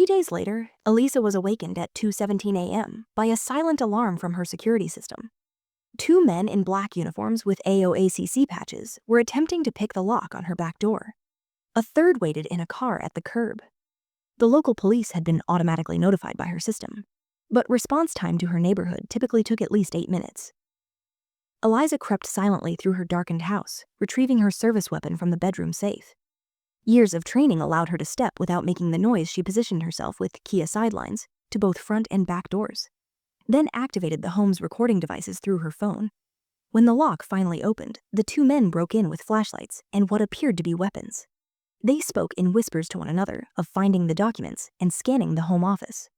3 days later, Elisa was awakened at 2:17 a.m. by a silent alarm from her security system. Two men in black uniforms with AOACC patches were attempting to pick the lock on her back door. A third waited in a car at the curb. The local police had been automatically notified by her system, but response time to her neighborhood typically took at least 8 minutes. Eliza crept silently through her darkened house, retrieving her service weapon from the bedroom safe. Years of training allowed her to step without making the noise. She positioned herself with Kia sidelines to both front and back doors, then activated the home's recording devices through her phone. When the lock finally opened, the two men broke in with flashlights and what appeared to be weapons. They spoke in whispers to one another of finding the documents and scanning the home office.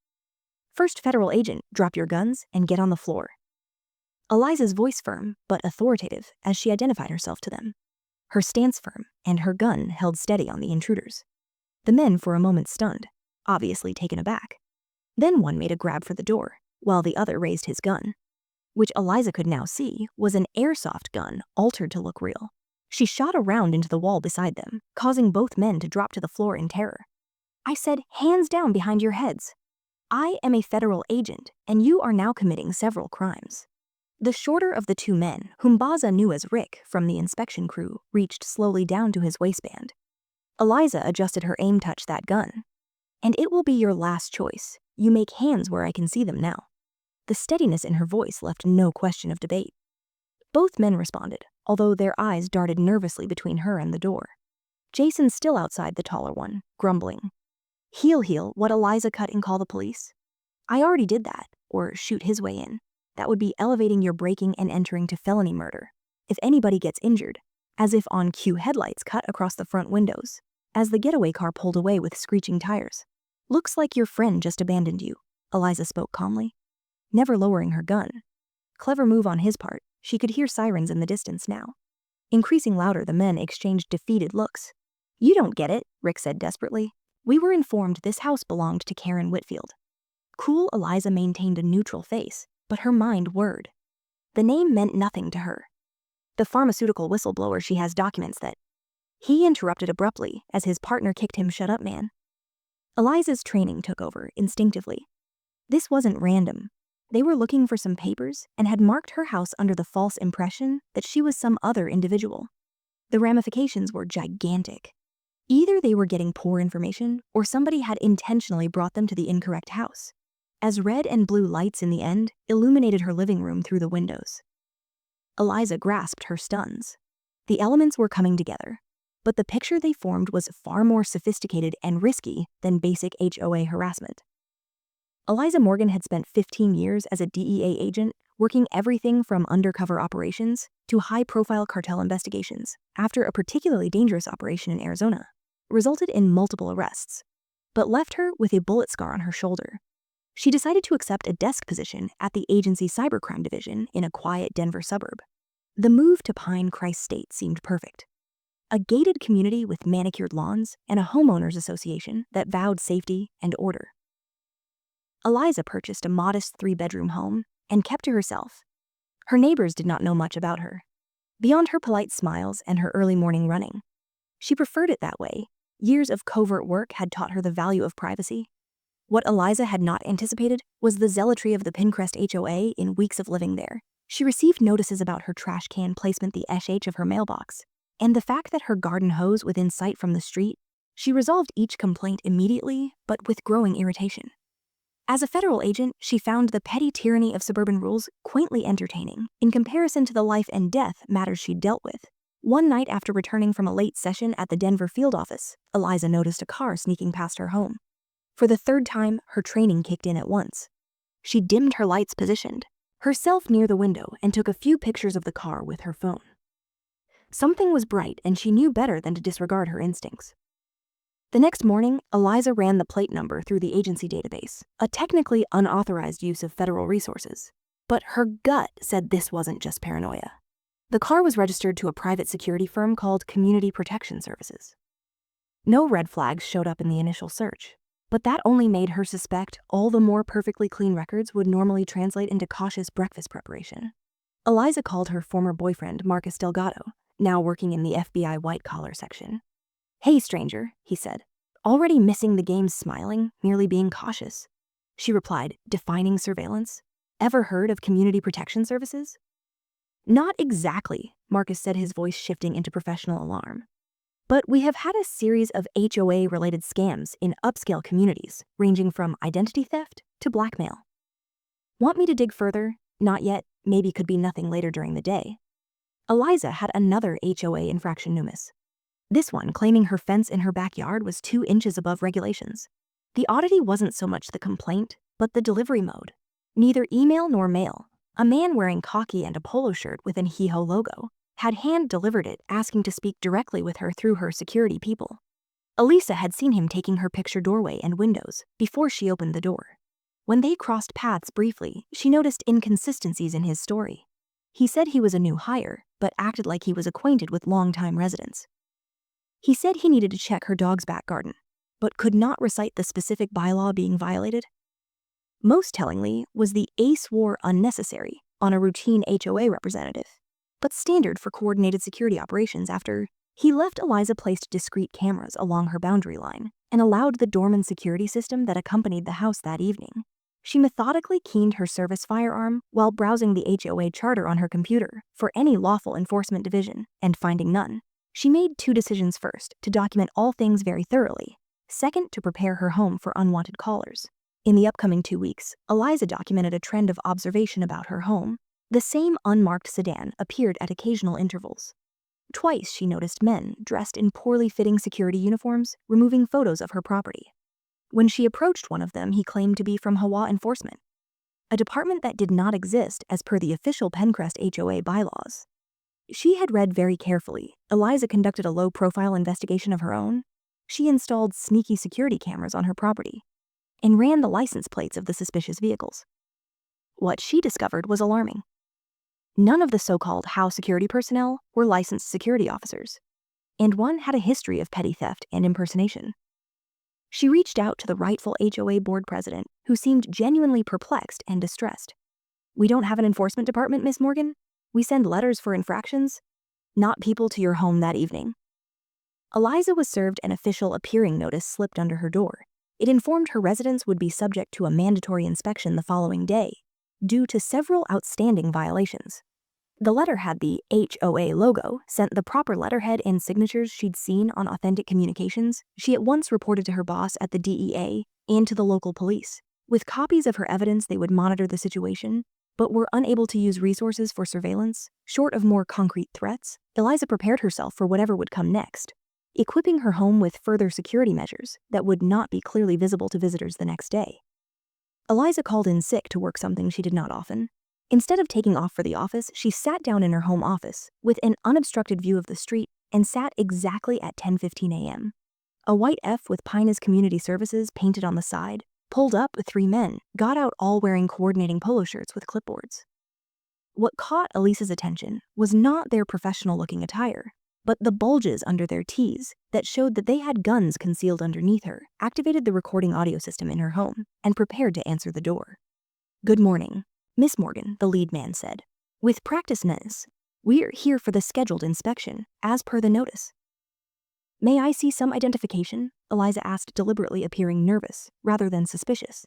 "First federal agent, drop your guns and get on the floor." Eliza's voice firm but authoritative as she identified herself to them. Her stance firm and her gun held steady on the intruders. The men for a moment stunned, obviously taken aback. Then one made a grab for the door, while the other raised his gun, which Eliza could now see was an airsoft gun altered to look real. She shot a round into the wall beside them, causing both men to drop to the floor in terror. "I said, hands down behind your heads. I am a federal agent, and you are now committing several crimes." The shorter of the two men, whom Baza knew as Rick from the inspection crew, reached slowly down to his waistband. Eliza adjusted her aim touch that gun. "And it will be your last choice. You make hands where I can see them now." The steadiness in her voice left no question of debate. Both men responded, although their eyes darted nervously between her and the door. Jason's still outside, the taller one, grumbling. He'll what Eliza cut and call the police? "I already did that," or shoot his way in. "That would be elevating your breaking and entering to felony murder. If anybody gets injured," as if on cue headlights cut across the front windows, as the getaway car pulled away with screeching tires. "Looks like your friend just abandoned you," Eliza spoke calmly, never lowering her gun. Clever move on his part. She could hear sirens in the distance now. Increasing louder, the men exchanged defeated looks. "You don't get it," Rick said desperately. "We were informed this house belonged to Karen Whitfield." Cool Eliza maintained a neutral face, but her mind whirred. The name meant nothing to her. "The pharmaceutical whistleblower, she has documents that—" He interrupted abruptly as his partner kicked him, "Shut up, man." Eliza's training took over instinctively. This wasn't random. They were looking for some papers and had marked her house under the false impression that she was some other individual. The ramifications were gigantic. Either they were getting poor information or somebody had intentionally brought them to the incorrect house, as red and blue lights in the end illuminated her living room through the windows. Eliza grasped her stuns. The elements were coming together, but the picture they formed was far more sophisticated and risky than basic HOA harassment. Eliza Morgan had spent 15 years as a DEA agent, working everything from undercover operations to high-profile cartel investigations after a particularly dangerous operation in Arizona resulted in multiple arrests, but left her with a bullet scar on her shoulder. She decided to accept a desk position at the agency's cybercrime division in a quiet Denver suburb. The move to Pinecrest State seemed perfect. A gated community with manicured lawns and a homeowners association that vowed safety and order. Eliza purchased a modest 3-bedroom home and kept to herself. Her neighbors did not know much about her, beyond her polite smiles and her early morning running. She preferred it that way. Years of covert work had taught her the value of privacy. What Eliza had not anticipated was the zealotry of the Pinecrest HOA in weeks of living there. She received notices about her trash can placement, the SH of her mailbox, and the fact that her garden hose within sight from the street. She resolved each complaint immediately, but with growing irritation. As a federal agent, she found the petty tyranny of suburban rules quaintly entertaining in comparison to the life and death matters she'd dealt with. One night after returning from a late session at the Denver field office, Eliza noticed a car sneaking past her home. For the third time, her training kicked in at once. She dimmed her lights, positioned herself near the window, and took a few pictures of the car with her phone. Something was bright, and she knew better than to disregard her instincts. The next morning, Eliza ran the plate number through the agency database, a technically unauthorized use of federal resources. But her gut said this wasn't just paranoia. The car was registered to a private security firm called Community Protection Services. No red flags showed up in the initial search, but that only made her suspect all the more perfectly clean records would normally translate into cautious breakfast preparation. Eliza called her former boyfriend, Marcus Delgado, now working in the FBI white-collar section. "Hey, stranger," he said. Already missing the game smiling, merely being cautious. She replied, defining surveillance. Ever heard of community protection services? Not exactly, Marcus said, his voice shifting into professional alarm. But we have had a series of HOA-related scams in upscale communities, ranging from identity theft to blackmail. Want me to dig further? Not yet, maybe could be nothing later during the day. Eliza had another HOA infraction numis. This one claiming her fence in her backyard was 2 inches above regulations. The oddity wasn't so much the complaint, but the delivery mode. Neither email nor mail. A man wearing khaki and a polo shirt with an HOA logo had hand-delivered it, asking to speak directly with her through her security people. Elisa had seen him taking her picture doorway and windows before she opened the door. When they crossed paths briefly, she noticed inconsistencies in his story. He said he was a new hire, but acted like he was acquainted with longtime residents. He said he needed to check her dog's back garden, but could not recite the specific bylaw being violated. Most tellingly was the ace swore unnecessary on a routine HOA representative, but standard for coordinated security operations after he left. Eliza placed discrete cameras along her boundary line and allowed the dormant security system that accompanied the house that evening. She methodically keened her service firearm while browsing the HOA charter on her computer for any lawful enforcement division, and finding none. She made 2 decisions: first, to document all things very thoroughly; second, to prepare her home for unwanted callers. In the upcoming 2 weeks, Eliza documented a trend of observation about her home. The same unmarked sedan appeared at occasional intervals. Twice she noticed men dressed in poorly fitting security uniforms removing photos of her property. When she approached one of them, he claimed to be from HOA enforcement, a department that did not exist as per the official Pencrest HOA bylaws. She had read very carefully. Eliza conducted a low-profile investigation of her own. She installed sneaky security cameras on her property and ran the license plates of the suspicious vehicles. What she discovered was alarming. None of the so-called house security personnel were licensed security officers, and one had a history of petty theft and impersonation. She reached out to the rightful HOA board president, who seemed genuinely perplexed and distressed. "We don't have an enforcement department, Miss Morgan. We send letters for infractions, not people to your home that evening." Eliza was served an official appearing notice slipped under her door. It informed her residents would be subject to a mandatory inspection the following day, due to several outstanding violations. The letter had the HOA logo, sent the proper letterhead and signatures she'd seen on authentic communications. She at once reported to her boss at the DEA and to the local police. With copies of her evidence, they would monitor the situation, but were unable to use resources for surveillance. Short of more concrete threats, Eliza prepared herself for whatever would come next, equipping her home with further security measures that would not be clearly visible to visitors the next day. Eliza called in sick to work, something she did not often. Instead of taking off for the office, she sat down in her home office with an unobstructed view of the street and sat exactly at 10:15 a.m. A white F with Pinus Community Services painted on the side pulled up with 3 men, got out, all wearing coordinating polo shirts with clipboards. What caught Elisa's attention was not their professional-looking attire, but the bulges under their tees that showed that they had guns concealed underneath her. Activated the recording audio system in her home and prepared to answer the door. "Good morning, Miss Morgan," the lead man said. "With practice-ness, we're here for the scheduled inspection, as per the notice." "May I see some identification?" Eliza asked, deliberately appearing nervous rather than suspicious.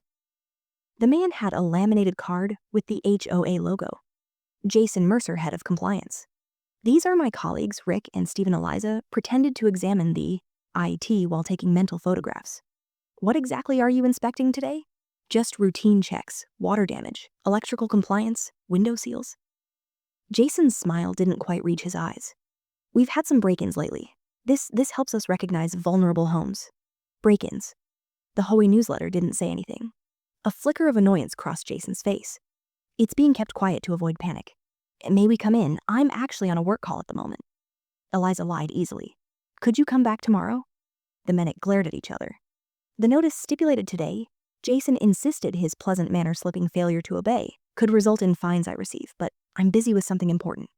The man had a laminated card with the HOA logo. "Jason Mercer, head of compliance. These are my colleagues, Rick and Stephen." Eliza pretended to examine the IT while taking mental photographs. "What exactly are you inspecting today?" "Just routine checks, water damage, electrical compliance, window seals." Jason's smile didn't quite reach his eyes. "We've had some break-ins lately. This helps us recognize vulnerable homes." "Break-ins?" The HOA newsletter didn't say anything. A flicker of annoyance crossed Jason's face. "It's being kept quiet to avoid panic. May we come in? I'm actually on a work call at the moment." Eliza lied easily. "Could you come back tomorrow?" The men glared at each other. The notice stipulated today. Jason insisted his pleasant manner slipping failure to obey could result in fines I receive, but I'm busy with something important.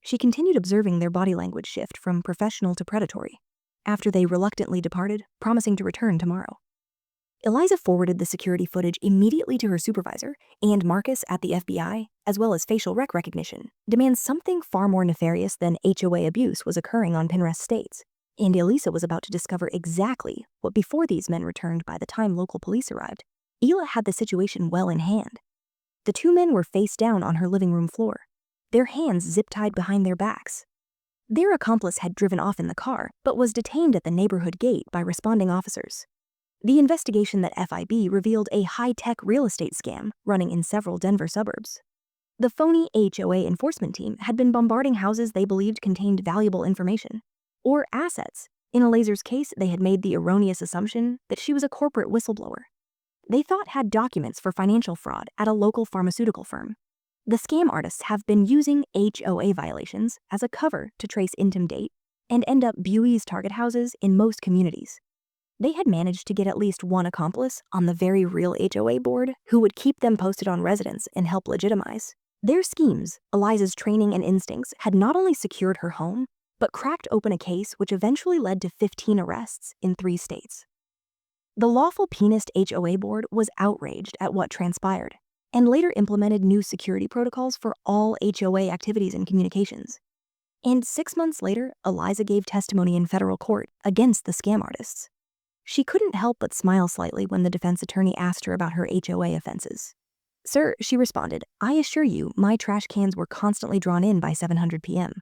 She continued, observing their body language shift from professional to predatory, after they reluctantly departed, promising to return tomorrow. Eliza forwarded the security footage immediately to her supervisor and Marcus at the FBI, as well as facial recognition, demands something far more nefarious than HOA abuse was occurring on Penrest States. And Elisa was about to discover exactly what before these men returned by the time local police arrived. Ela had the situation well in hand. The two men were face down on her living room floor, their hands zip-tied behind their backs. Their accomplice had driven off in the car, but was detained at the neighborhood gate by responding officers. The investigation that FIB revealed a high-tech real estate scam running in several Denver suburbs. The phony HOA enforcement team had been bombarding houses they believed contained valuable information, or assets. In Elisa's case, they had made the erroneous assumption that she was a corporate whistleblower they thought had documents for financial fraud at a local pharmaceutical firm. The scam artists have been using HOA violations as a cover to trace intimate date and end up Buies target houses in most communities. They had managed to get at least one accomplice on the very real HOA board who would keep them posted on residents and help legitimize their schemes. Elisa's training and instincts had not only secured her home, but cracked open a case which eventually led to 15 arrests in 3 states. The lawful pianist HOA board was outraged at what transpired and later implemented new security protocols for all HOA activities and communications. And 6 months later, Elisa gave testimony in federal court against the scam artists. She couldn't help but smile slightly when the defense attorney asked her about her HOA offenses. "Sir," she responded, "I assure you my trash cans were constantly drawn in by 700 p.m.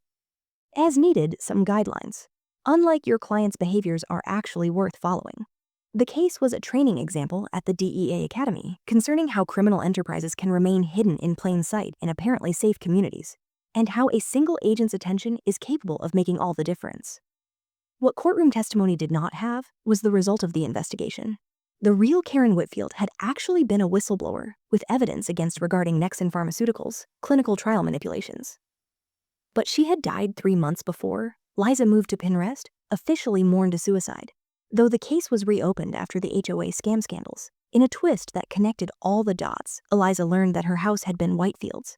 As needed, some guidelines. Unlike your client's behaviors are actually worth following." The case was a training example at the DEA Academy concerning how criminal enterprises can remain hidden in plain sight in apparently safe communities, and how a single agent's attention is capable of making all the difference. What courtroom testimony did not have was the result of the investigation. The real Karen Whitfield had actually been a whistleblower with evidence against regarding Nexon Pharmaceuticals' clinical trial manipulations. But she had died 3 months before Liza moved to Pinrest, officially mourned a suicide. Though the case was reopened after the HOA scam scandals, in a twist that connected all the dots, Eliza learned that her house had been Whitefields.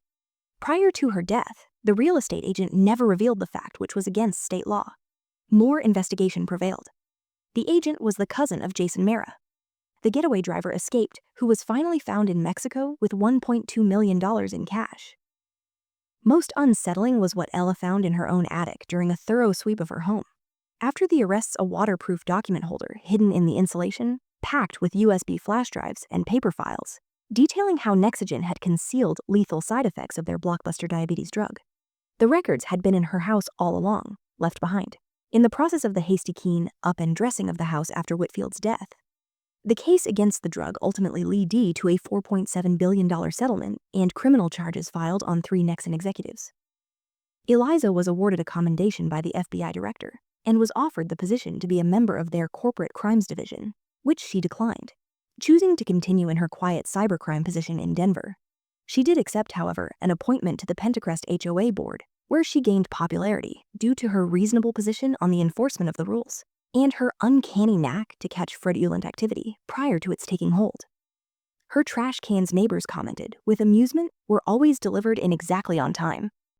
Prior to her death, the real estate agent never revealed the fact, which was against state law. More investigation prevailed. The agent was the cousin of Jason Mara. The getaway driver escaped, who was finally found in Mexico with $1.2 million in cash. Most unsettling was what Ella found in her own attic during a thorough sweep of her home. After the arrests, a waterproof document holder hidden in the insulation, packed with USB flash drives and paper files, detailing how Nexogen had concealed lethal side effects of their blockbuster diabetes drug. The records had been in her house all along, left behind, in the process of the hasty clean up and dressing of the house after Whitfield's death. The case against the drug ultimately led to a $4.7 billion settlement and criminal charges filed on 3 Nexon executives. Eliza was awarded a commendation by the FBI director and was offered the position to be a member of their corporate crimes division, which she declined, choosing to continue in her quiet cybercrime position in Denver. She did accept, however, an appointment to the Pentecrest HOA board, where she gained popularity due to her reasonable position on the enforcement of the rules and her uncanny knack to catch fraudulent activity prior to its taking hold. Her trash cans, neighbors commented, with amusement, were always delivered in exactly on time,